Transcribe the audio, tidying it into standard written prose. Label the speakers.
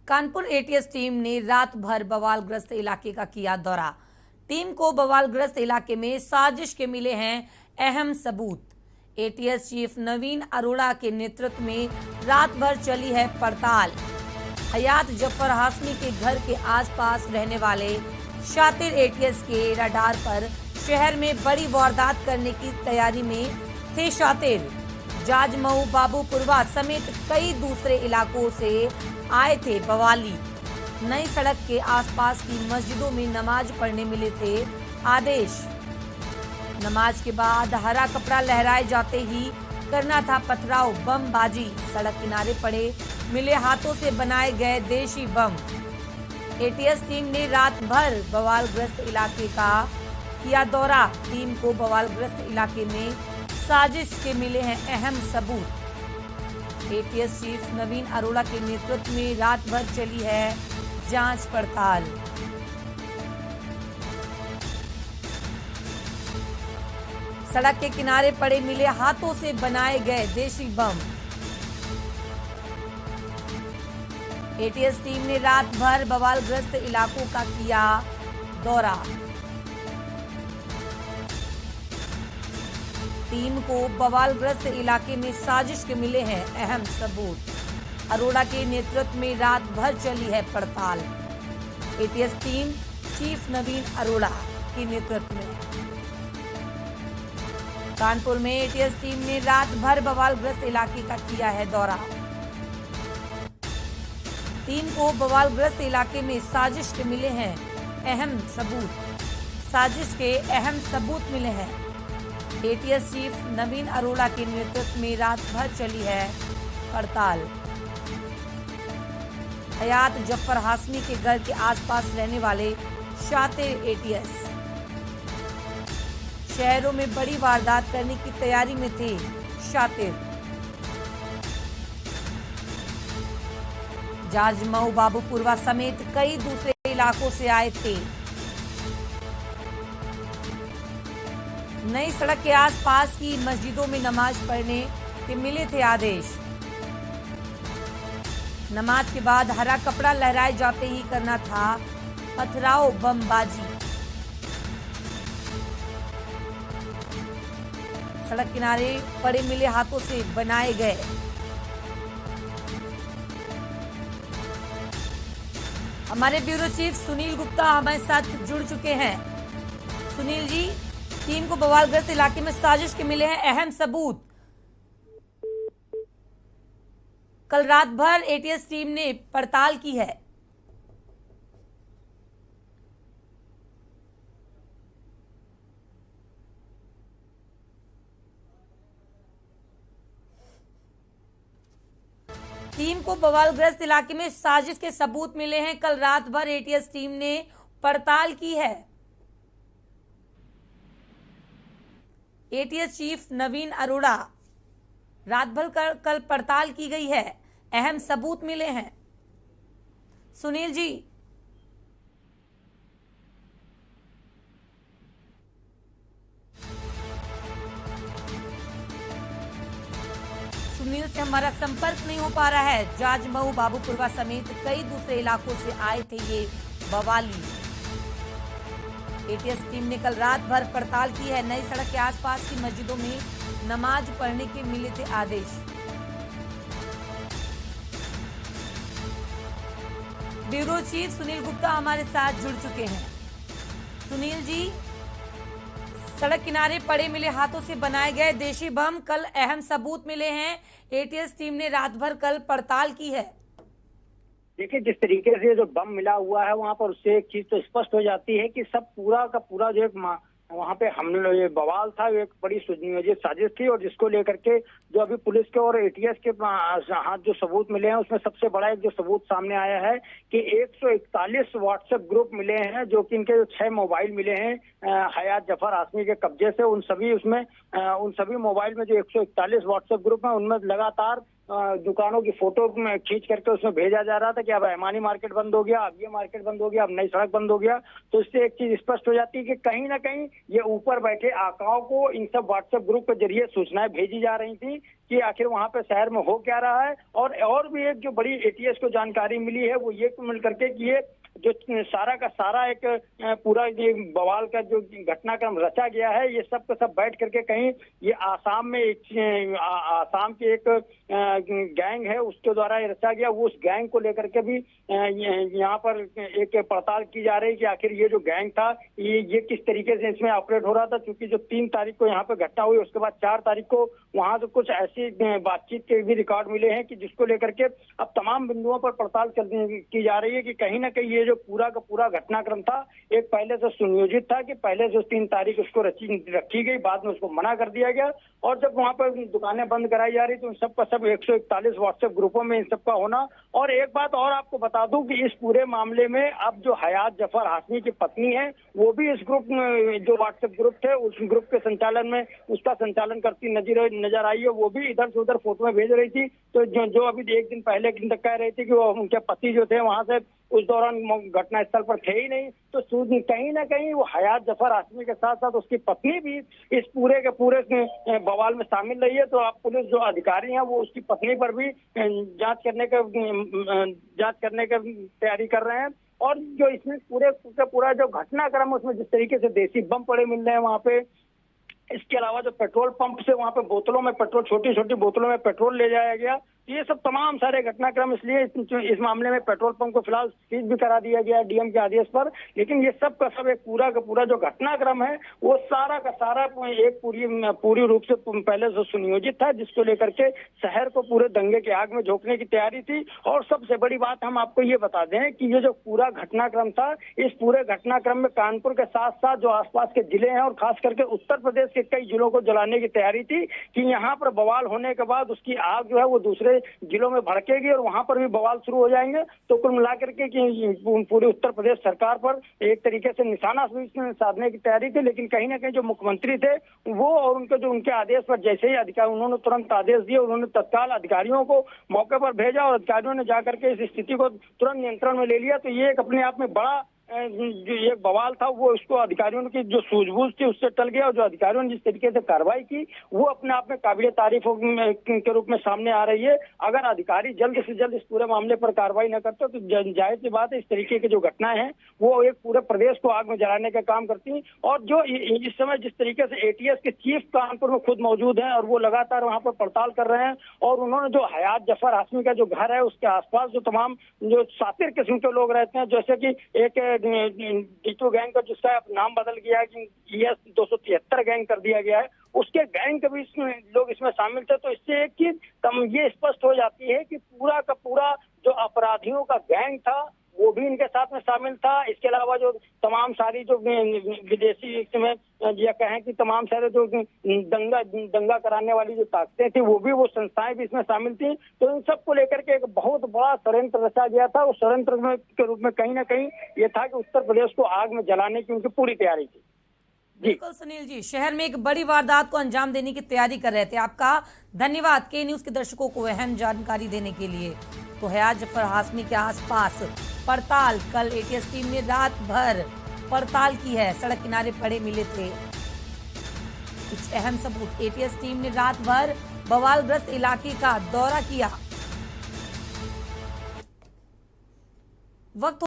Speaker 1: Kanpur ATS team ने रात भर बवालग्रस्त इलाके का किया दौरा। टीम को बवालग्रस्त इलाके में साजिश के मिले हैं अहम सबूत। एटीएस चीफ नवीन अरोड़ा के नेतृत्व में रात भर चली है पड़ताल। हयात जफर हाशमी के घर के आसपास रहने वाले शातिर एटीएस के रडार पर शहर में बड़ी वारदात करने की तैयारी में थे शातिर। जाजमऊ, बाबूपुरवा समेत कई दूसरे इलाकों से आए थे बवाली। नई सड़क के आसपास की मस्जिदों में नमाज पढ़ने मिले थे आदेश। नमाज के बाद हरा कपड़ा लहराए जाते ही करना था पथराव, बमबाजी। सड़क किनारे पड़े मिले हाथों से बनाए गए देशी बम। एटीएस टीम ने रात भर बवालग्रस्त इलाके का किया दौरा। टीम को बवालग्रस्त इलाके में साजिश के मिले हैं अहम सबूत। एटीएस चीफ नवीन अरोड़ा के नेतृत्व में रात भर चली है जांच पड़ताल। सड़क के किनारे पड़े मिले हाथों से बनाए गए देशी बम। एटीएस टीम ने रात भर बवालग्रस्त इलाकों का किया दौरा। टीम को बवालग्रस्त इलाके में साजिश के मिले हैं अहम सबूत। अरोड़ा के नेतृत्व में रात भर चली है पड़ताल। एटीएस टीम चीफ नवीन अरोड़ा के नेतृत्व में कानपुर में एटीएस टीम ने रात भर बवालग्रस्त इलाके का किया है दौरा। टीम को बवालग्रस्त इलाके में साजिश के मिले हैं अहम सबूत। साजिश के अहम सबूत मिले हैं। एटीएस चीफ नवीन अरोड़ा के नेतृत्व में रात भर चली है पड़ताल। हयात जफर हाशमी के घर के आसपास रहने वाले शातिर एटीएस शहरों में बड़ी वारदात करने की तैयारी में थे शातिर। जाजमऊ, बाबूपुरवा समेत कई दूसरे इलाकों से आए थे। नई सड़क के आसपास की मस्जिदों में नमाज पढ़ने के मिले थे आदेश। नमाज के बाद हरा कपड़ा लहराए जाते ही करना था पथराव, बमबाजी। सड़क किनारे पड़े मिले हाथों से बनाए गए। हमारे ब्यूरो चीफ सुनील गुप्ता हमारे साथ जुड़ चुके हैं। सुनील जी, टीम को बवालग्रस्त इलाके में साजिश के मिले हैं अहम सबूत। कल रात भर एटीएस टीम ने पड़ताल की है। टीम को बवालग्रस्त इलाके में साजिश के सबूत मिले हैं। कल रात भर एटीएस टीम ने पड़ताल की है। एटीएस चीफ नवीन अरोड़ा, रात भर कल पड़ताल की गई है, अहम सबूत मिले हैं। सुनील जी, सुनील से हमारा संपर्क नहीं हो पा रहा है। जाजमऊ, बाबूपुरवा समेत कई दूसरे इलाकों से आए थे ये बवाली। एटीएस टीम ने कल रात भर पड़ताल की है। नई सड़क के आसपास की मस्जिदों में नमाज पढ़ने के मिले थे आदेश। ब्यूरो चीफ सुनील गुप्ता हमारे साथ जुड़ चुके हैं। सुनील जी, सड़क किनारे पड़े मिले हाथों से बनाए गए देशी बम, कल अहम सबूत मिले हैं। एटीएस टीम ने रात भर कल पड़ताल की है।
Speaker 2: देखिए, जिस तरीके से जो बम मिला हुआ है वहां पर, उससे एक चीज तो स्पष्ट हो जाती है कि सब पूरा का पूरा जो एक वहां पे हमला, ये बवाल था, एक बड़ी सुनियोजित साजिश थी। और जिसको लेकर के जो अभी पुलिस के और एटीएस के हाथ जो सबूत मिले हैं, उसमें सबसे बड़ा एक जो सबूत सामने आया है कि 141 व्हाट्सएप ग्रुप मिले हैं, जो कि इनके 6 मोबाइल मिले हैं हयात जफर हाशमी के कब्जे से। उन सभी मोबाइल में जो 141 व्हाट्सएप ग्रुप है, उनमें लगातार दुकानों की फोटो खींच करके उसमें भेजा जा रहा था कि अब रहमानी मार्केट बंद हो गया, अब ये मार्केट बंद हो गया, अब नई सड़क बंद हो गया। तो इससे एक चीज स्पष्ट हो जाती है कि कहीं ना कहीं ये ऊपर बैठे आकाओं को इन सब व्हाट्सएप ग्रुप के जरिए सूचनाएं भेजी जा रही थी कि आखिर वहां पे शहर में हो क्या रहा है। और भी एक जो बड़ी एटीएस को जानकारी मिली है वो ये मिल करके कि ये जो सारा का सारा एक पूरा ये बवाल का जो घटनाक्रम रचा गया है, ये सब का सब बैठ करके कहीं ये आसाम में आसाम के एक गैंग है उसके द्वारा ये रचा गया। वो उस गैंग को लेकर के भी यहाँ पर एक पड़ताल की जा रही है कि आखिर ये जो गैंग था ये किस तरीके से इसमें ऑपरेट हो रहा था। क्योंकि जो 3 तारीख को यहाँ पे घटना हुई उसके बाद 4 तारीख को वहां से कुछ ऐसी बातचीत के भी रिकॉर्ड मिले हैं कि जिसको लेकर के अब तमाम बिंदुओं पर पड़ताल की जा रही है कि कहीं ना कहीं ये जो पूरा का पूरा घटनाक्रम था एक पहले से सुनियोजित था कि पहले से 3 तारीख उसको रखी गई, बाद में उसको मना कर दिया गया। और जब वहां पर दुकानें बंद कराई जा रही तो इन सबका सब 141 व्हाट्सएप ग्रुपों में इन सबका होना। और एक बात और आपको बता दूं कि इस पूरे मामले में अब जो हयात जफर हाशमी की पत्नी है वो भी इस ग्रुप में जो व्हाट्सएप ग्रुप थे उस ग्रुप के संचालन में उसका संचालन करती नजर आई है। वो भी इधर से उधर फोटो भेज रही थी। तो जो अभी एक दिन पहले तक कह रही थी कि वो उनके पति जो थे वहां से उस दौरान घटना स्थल पर थे ही नहीं। तो कहीं ना कहीं वो हयात जफर हाशमी के साथ साथ उसकी पत्नी भी इस पूरे के पूरे बवाल में शामिल रही है। तो आप पुलिस जो अधिकारी हैं वो उसकी पत्नी पर भी जांच करने का तैयारी कर रहे हैं। और जो इसमें पूरा जो घटनाक्रम उसमें जिस तरीके से देसी बम पड़े मिल रहे हैं वहां पे, इसके अलावा जो पेट्रोल पंप से वहां पे बोतलों में पेट्रोल, छोटी छोटी बोतलों में पेट्रोल ले जाया गया, ये सब तमाम सारे घटनाक्रम, इसलिए इस मामले में पेट्रोल पंप को फिलहाल सीज भी करा दिया गया डीएम के आदेश पर। लेकिन ये सब का सब एक पूरा का पूरा जो घटनाक्रम है वो सारा का सारा एक पूरी रूप से पहले से सुनियोजित था, जिसको लेकर के शहर को पूरे दंगे के आग में झोंकने की तैयारी थी। और सबसे बड़ी बात हम आपको ये बता दें कि ये जो पूरा घटनाक्रम था, इस पूरे घटनाक्रम में कानपुर के साथ साथ जो आसपास के जिले हैं और खास करके उत्तर प्रदेश के कई जिलों को जलाने की तैयारी थी कि यहाँ पर बवाल होने के बाद उसकी आग जो है वो दूसरे जिलों में भड़केगी और वहां पर भी बवाल शुरू हो जाएंगे। तो कुल मिलाकर के कि पूरे उत्तर प्रदेश सरकार पर एक तरीके से निशाना साधने की तैयारी थी। लेकिन कहीं ना कहीं जो मुख्यमंत्री थे वो और उनके आदेश पर जैसे ही अधिकारी उन्होंने तुरंत आदेश दिए, उन्होंने तत्काल अधिकारियों को मौके पर भेजा और अधिकारियों ने जाकर के इस स्थिति को तुरंत नियंत्रण में ले लिया। तो ये एक अपने आप में बड़ा जो ये बवाल था वो इसको अधिकारियों की जो सूझबूझ थी उससे टल गया। और जो अधिकारियों ने जिस तरीके से कार्रवाई की वो अपने आप में काबिले तारीफ के रूप में सामने आ रही है। अगर अधिकारी जल्द से जल्द इस पूरे मामले पर कार्रवाई न करते तो जाहिर सी बात है इस तरीके की जो घटनाएं हैं वो एक पूरे प्रदेश को आग में जलाने का काम करती। और जो इस समय जिस तरीके से एटीएस के चीफ कानपुर में खुद मौजूद हैं और वो लगातार वहां पर पड़ताल कर रहे हैं और उन्होंने जो हयात जफर हाशमी का जो घर है उसके आसपास जो तमाम जो शातिर किस्म के लोग रहते हैं, जैसे कि एक टीटू गैंग का जिसका नाम बदल गया है कि ES 273 गैंग कर दिया गया है, उसके गैंग के भी लोग इसमें शामिल थे। तो इससे एक चीज ये स्पष्ट हो जाती है कि पूरा का पूरा जो अपराधियों का गैंग था वो भी इनके साथ में शामिल था। इसके अलावा जो तमाम सारी जो विदेशी इसमें या कहें कि तमाम सारे जो दंगा कराने वाली जो ताकतें थी वो संस्थाएं भी इसमें शामिल थी। तो इन सब को लेकर के एक बहुत बड़ा षड्यंत्र रचा गया था। उस षड्यंत्र के रूप में कहीं ना कहीं ये था कि उत्तर प्रदेश को आग में जलाने की उनकी पूरी तैयारी थी।
Speaker 1: बिल्कुल सुनील जी, शहर में एक बड़ी वारदात को अंजाम देने की तैयारी कर रहे थे। आपका धन्यवाद के न्यूज के दर्शकों को अहम जानकारी देने के लिए। तो हयात जफर हाशमी के आसपास पड़ताल, कल एटीएस टीम ने रात भर पड़ताल की है। सड़क किनारे पड़े मिले थे कुछ अहम सबूत। एटीएस टीम ने रात भर बवालग्रस्त इलाके का दौरा किया। वक्त